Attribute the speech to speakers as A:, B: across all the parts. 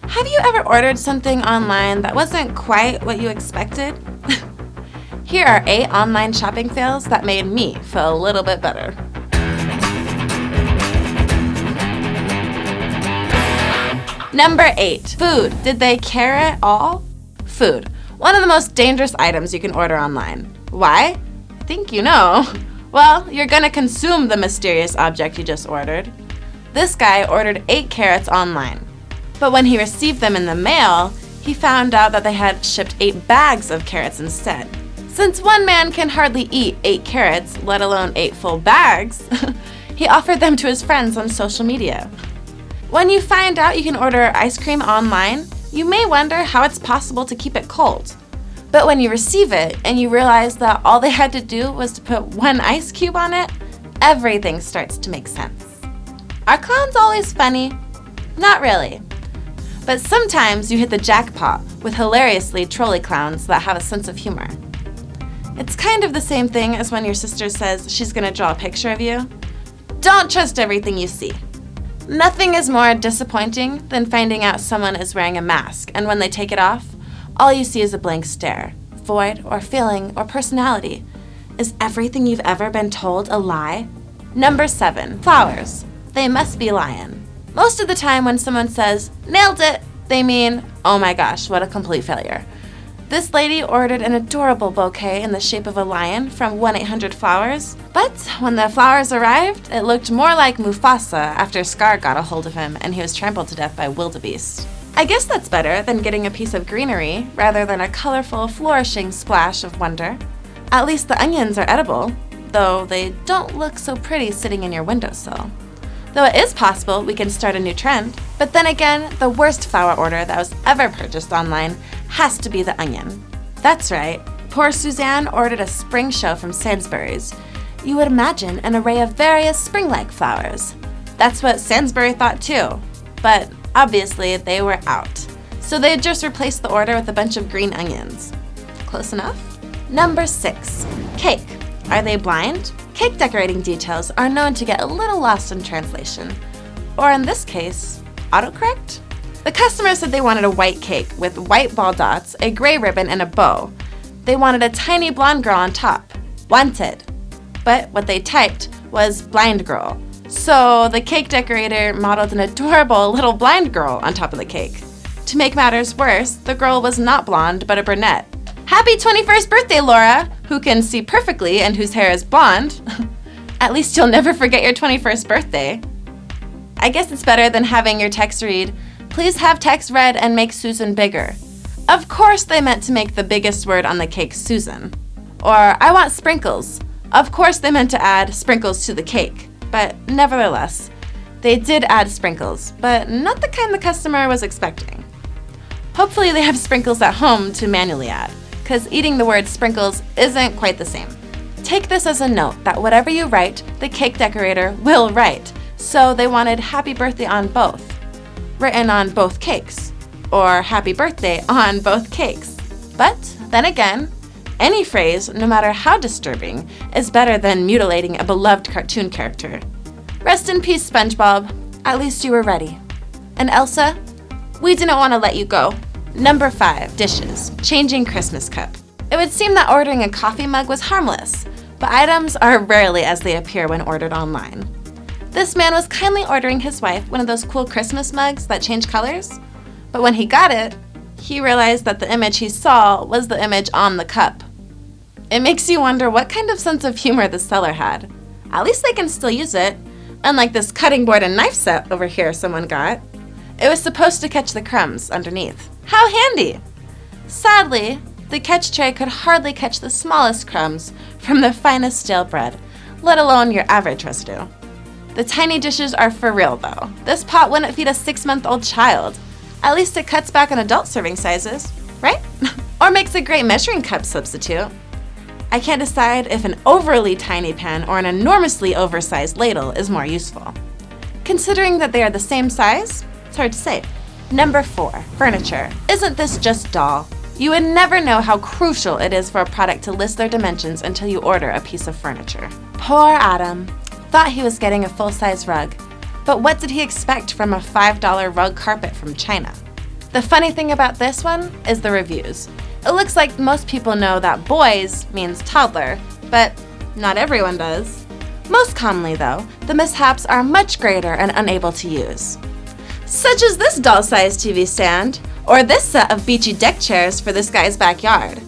A: Have you ever ordered something online that wasn't quite what you expected? Here are 8 online shopping fails that made me feel a little bit better. Number 8. Food. Did they care at all? Food. One of the most dangerous items you can order online. Why? I think you know. Well, you're gonna consume the mysterious object you just ordered. This guy ordered 8 carrots online. But when he received them in the mail, he found out that they had shipped 8 bags of carrots instead. Since one man can hardly eat 8 carrots, let alone 8 full bags, he offered them to his friends on social media. When you find out you can order ice cream online, you may wonder how it's possible to keep it cold. But when you receive it and you realize that all they had to do was to put 1 ice cube on it, everything starts to make sense. Are clowns always funny? Not really. But sometimes you hit the jackpot with hilariously trolly clowns that have a sense of humor. It's kind of the same thing as when your sister says she's gonna draw a picture of you. Don't trust everything you see. Nothing is more disappointing than finding out someone is wearing a mask, and when they take it off, all you see is a blank stare, void or feeling or personality. Is everything you've ever been told a lie? Number 7. Flowers. They must be lying. Most of the time when someone says, "Nailed it," they mean, "Oh my gosh, what a complete failure." This lady ordered an adorable bouquet in the shape of a lion from 1-800-Flowers, but when the flowers arrived, it looked more like Mufasa after Scar got a hold of him and he was trampled to death by wildebeest. I guess that's better than getting a piece of greenery rather than a colorful, flourishing splash of wonder. At least the onions are edible, though they don't look so pretty sitting in your windowsill. Though it is possible we can start a new trend, but then again, the worst flower order that was ever purchased online has to be the onion. That's right, poor Suzanne ordered a spring show from Sainsbury's. You would imagine an array of various spring-like flowers. That's what Sainsbury thought too, but obviously they were out. So they just replaced the order with a bunch of green onions. Close enough? Number 6. Cake. Are they blind? Cake decorating details are known to get a little lost in translation. Or in this case, autocorrect? The customer said they wanted a white cake with white ball dots, a gray ribbon, and a bow. They wanted a tiny blonde girl on top. Wanted. But what they typed was blind girl. So the cake decorator modeled an adorable little blind girl on top of the cake. To make matters worse, the girl was not blonde, but a brunette. Happy 21st birthday, Laura, who can see perfectly and whose hair is blonde. At least you'll never forget your 21st birthday. I guess it's better than having your text read, "Please have text read and make Susan bigger." Of course they meant to make the biggest word on the cake Susan. Or, "I want sprinkles." Of course they meant to add sprinkles to the cake. But nevertheless, they did add sprinkles, but not the kind the customer was expecting. Hopefully they have sprinkles at home to manually add, because eating the word sprinkles isn't quite the same. Take this as a note that whatever you write, the cake decorator will write. So they wanted happy birthday on both, written on both cakes, or happy birthday on both cakes. But then again, any phrase, no matter how disturbing, is better than mutilating a beloved cartoon character. Rest in peace, SpongeBob. At least you were ready. And Elsa, we didn't want to let you go. Number 5. Dishes. Changing Christmas cup. It would seem that ordering a coffee mug was harmless, but items are rarely as they appear when ordered online. This man was kindly ordering his wife one of those cool Christmas mugs that change colors, but when he got it, he realized that the image he saw was the image on the cup. It makes you wonder what kind of sense of humor the seller had. At least they can still use it, unlike this cutting board and knife set over here someone got. It was supposed to catch the crumbs underneath. How handy! Sadly, the catch tray could hardly catch the smallest crumbs from the finest stale bread, let alone your average residue. The tiny dishes are for real though. This pot wouldn't feed a 6-month-old child. At least it cuts back on adult serving sizes, right? Or makes a great measuring cup substitute. I can't decide if an overly tiny pan or an enormously oversized ladle is more useful. Considering that they are the same size, it's hard to say. Number 4. Furniture. Isn't this just dull? You would never know how crucial it is for a product to list their dimensions until you order a piece of furniture. Poor Adam. Thought he was getting a full-size rug. But what did he expect from a $5 rug carpet from China? The funny thing about this one is the reviews. It looks like most people know that boys means toddler, but not everyone does. Most commonly though, the mishaps are much greater and unable to use. Such as this doll-sized TV stand, or this set of beachy deck chairs for this guy's backyard.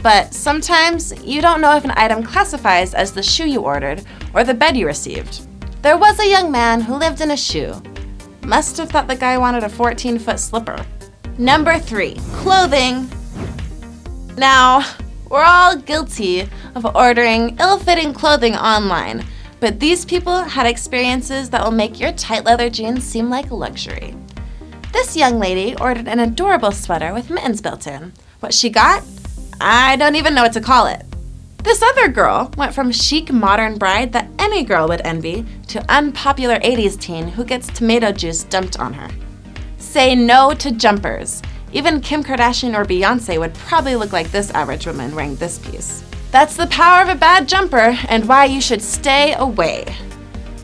A: But sometimes you don't know if an item classifies as the shoe you ordered or the bed you received. There was a young man who lived in a shoe. Must have thought the guy wanted a 14-foot slipper. Number 3, clothing. Now, we're all guilty of ordering ill-fitting clothing online, but these people had experiences that will make your tight leather jeans seem like a luxury. This young lady ordered an adorable sweater with mittens built in. What she got? I don't even know what to call it. This other girl went from chic modern bride that any girl would envy to unpopular 80s teen who gets tomato juice dumped on her. Say no to jumpers. Even Kim Kardashian or Beyonce would probably look like this average woman wearing this piece. That's the power of a bad jumper and why you should stay away.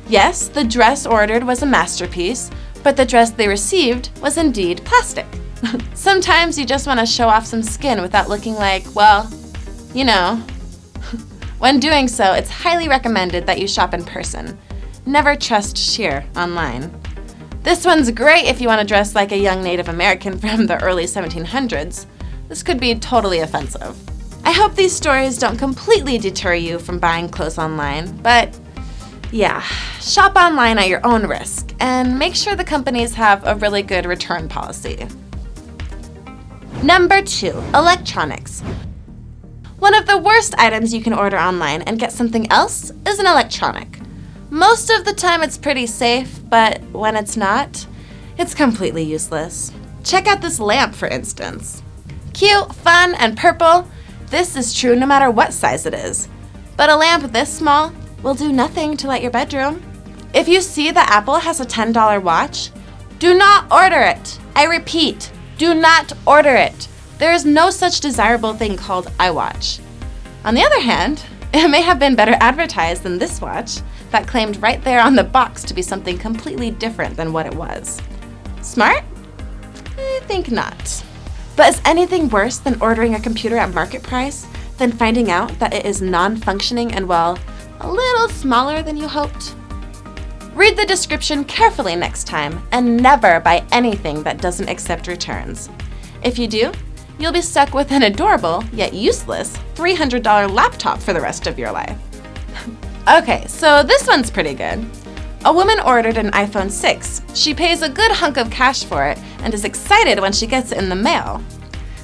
A: Yes, the dress ordered was a masterpiece, but the dress they received was indeed plastic. Sometimes you just want to show off some skin without looking like, well, you know. When doing so, it's highly recommended that you shop in person. Never trust sheer online. This one's great if you want to dress like a young Native American from the early 1700s. This could be totally offensive. I hope these stories don't completely deter you from buying clothes online, but yeah, shop online at your own risk and make sure the companies have a really good return policy. Number 2, electronics. One of the worst items you can order online and get something else is an electronic. Most of the time it's pretty safe, but when it's not, it's completely useless. Check out this lamp, for instance. Cute, fun, and purple. This is true no matter what size it is. But a lamp this small will do nothing to light your bedroom. If you see that Apple has a $10 watch, do not order it. I repeat, do not order it. There is no such desirable thing called iWatch. On the other hand, it may have been better advertised than this watch that claimed right there on the box to be something completely different than what it was. Smart? I think not. But is anything worse than ordering a computer at market price than finding out that it is non-functioning and, well, a little smaller than you hoped? Read the description carefully next time and never buy anything that doesn't accept returns. If you do, you'll be stuck with an adorable yet useless $300 laptop for the rest of your life. Okay, so this one's pretty good. A woman ordered an iPhone 6. She pays a good hunk of cash for it and is excited when she gets it in the mail.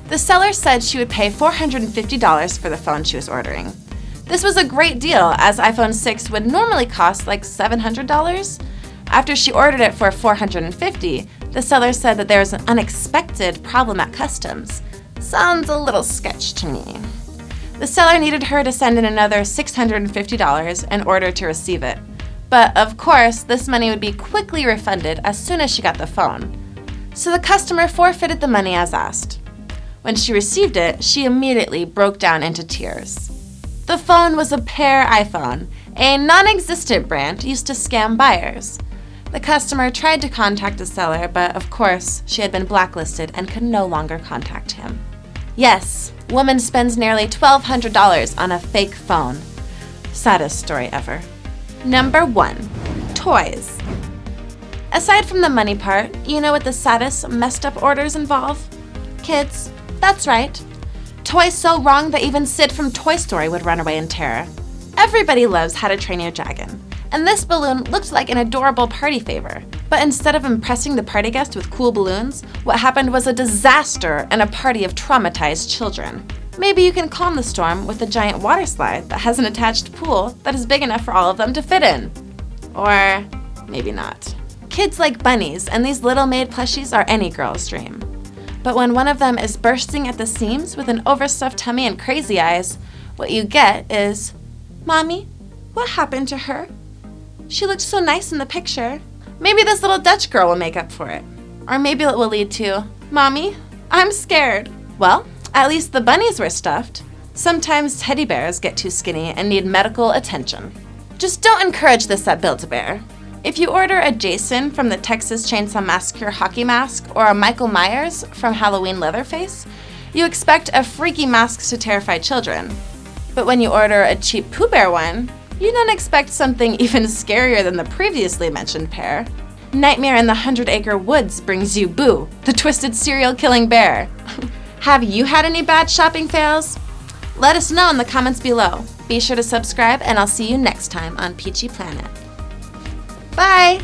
A: The seller said she would pay $450 for the phone she was ordering. This was a great deal, as iPhone 6 would normally cost like $700. After she ordered it for $450, the seller said that there was an unexpected problem at customs. Sounds a little sketch to me. The seller needed her to send in another $650 in order to receive it. But of course, this money would be quickly refunded as soon as she got the phone. So the customer forfeited the money as asked. When she received it, she immediately broke down into tears. The phone was a Pear iPhone, a non-existent brand used to scam buyers. The customer tried to contact the seller, but of course, she had been blacklisted and could no longer contact him. Yes, woman spends nearly $1,200 on a fake phone. Saddest story ever. Number 1, toys. Aside from the money part, you know what the saddest messed up orders involve? Kids. That's right. Toys so wrong that even Sid from Toy Story would run away in terror. Everybody loves How to Train Your Dragon, and this balloon looked like an adorable party favor. But instead of impressing the party guest with cool balloons, what happened was a disaster and a party of traumatized children. Maybe you can calm the storm with a giant water slide that has an attached pool that is big enough for all of them to fit in. Or maybe not. Kids like bunnies, and these little maid plushies are any girl's dream. But when one of them is bursting at the seams with an overstuffed tummy and crazy eyes, what you get is, "Mommy, what happened to her? She looked so nice in the picture." Maybe this little Dutch girl will make up for it. Or maybe it will lead to, "Mommy, I'm scared." Well, at least the bunnies were stuffed. Sometimes teddy bears get too skinny and need medical attention. Just don't encourage this at Build-A-Bear. If you order a Jason from the Texas Chainsaw Massacre hockey mask or a Michael Myers from Halloween Leatherface, you expect a freaky mask to terrify children. But when you order a cheap Pooh Bear one, you don't expect something even scarier than the previously mentioned pair. Nightmare in the 100-Acre Woods brings you Boo, the twisted serial-killing bear. Have you had any bad shopping fails? Let us know in the comments below. Be sure to subscribe, and I'll see you next time on Peachy Planet. Bye!